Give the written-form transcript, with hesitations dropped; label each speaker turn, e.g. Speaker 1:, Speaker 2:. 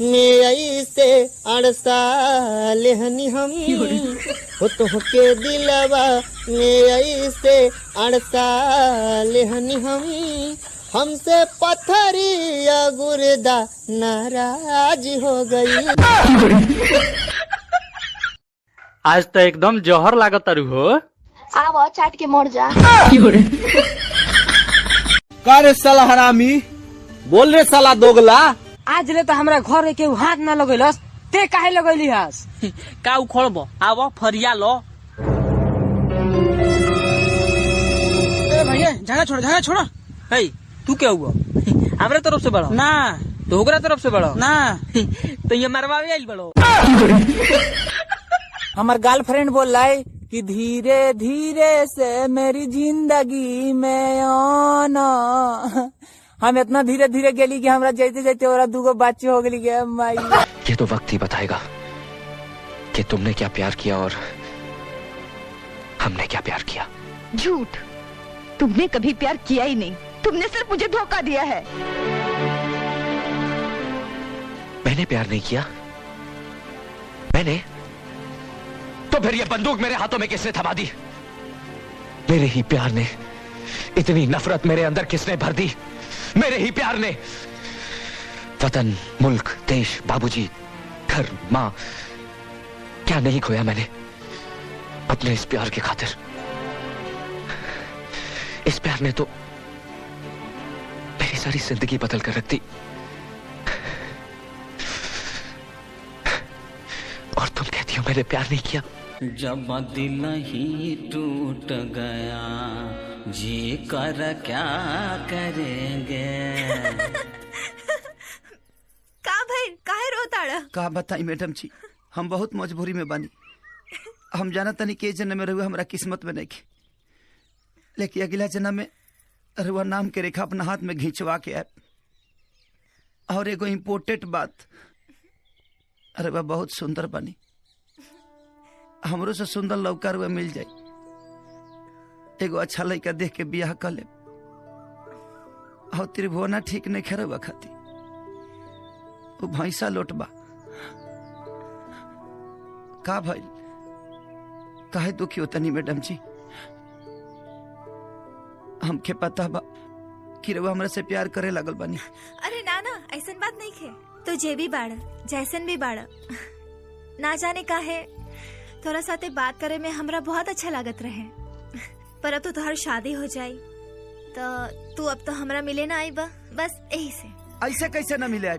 Speaker 1: में से अड़सा लेहनी हम हो तो के दिलवा में से अड़सा लेहनी हमसे पत्थरिया गुर्दा नाराज हो गई।
Speaker 2: आज तो एकदम जहर लागत तारू हो।
Speaker 3: आवा चाट के मर जा।
Speaker 4: का रे साला हरामी, बोल रे साला दोगला।
Speaker 5: आज ले तो हमरा घर के हाथ ना लगैलस, ते काहे लगैली हस?
Speaker 6: का उखड़बो, आव फरिया लो।
Speaker 5: ए भैया झगड़ा छोड़।
Speaker 6: हे तू क्या हुआ? हमरे तरफ से बढ़ो
Speaker 5: ना
Speaker 6: तो ओकरा तरफ से बढ़ो
Speaker 5: ना
Speaker 6: तो ये मरवावे आइल बढ़ो।
Speaker 5: हमार गर्लफ्रेंड बोल रहा है कि धीरे धीरे से मेरी जिंदगी में आना। हम इतना धीरे धीरे गेली कि हमरा जाते जाते और दूगो बच्चे हो गई के माई।
Speaker 7: ये तो वक्त ही बताएगा कि तुमने क्या प्यार किया और हमने क्या प्यार किया।
Speaker 8: झूठ, तुमने कभी प्यार किया ही नहीं, तुमने सिर्फ मुझे धोखा दिया है।
Speaker 7: मैंने प्यार नहीं किया। मैंने तो फिर ये बंदूक मेरे हाथों में किसने थमा दी? मेरे ही प्यार ने इतनी नफरत मेरे अंदर किसने भर दी? मेरे ही प्यार ने वतन, मुल्क, देश, बाबूजी, घर, मां, क्या नहीं खोया मैंने अपने इस प्यार की खातिर। इस प्यार ने तो मेरी सारी जिंदगी बदल कर रख दी। और तुम कहती हो मैंने प्यार नहीं किया।
Speaker 6: जब दिल ही टूट गया जी कर क्या करेंगे।
Speaker 8: का भाई काहे रोताड़ा?
Speaker 9: का बताई मैडम जी, हम बहुत मजबूरी में बानी। हम जाना तनी के जन्म में रहुआ हमारा किस्मत में नहीं, लेकिन अगला जन्म में रहुआ नाम के रेखा अपना हाथ में घिंचवा के आए। और एगो इम्पोर्टेंट बात, रहुआ बहुत सुंदर बनी। हमरो से सुंदर लड़का रहुआ मिल जाए, एगो अच्छा लड़का देख के बियाह कर ले। और त्रिभुवना ठीक नहीं खेरवा खाती, वो भैंसा लोटबा। का भाई काहे दुखी होता नहीं मैडम जी? हमके पता बा कि रहुआ हमरा से प्यार करे लगल बानी।
Speaker 10: अरे ना ना, ऐसन बात नहीं खे। तो जे भी बाड़ा, जैसन भी बाड़ा, ना जाने का है तोरा साथे बात करे में हमरा बहुत अच्छा लागत रहे। पर अब तो तोहर शादी हो जाई तो तू अब तो हमरा मिले ना आई बा, बस यही से।
Speaker 9: ऐसे कैसे न मिले?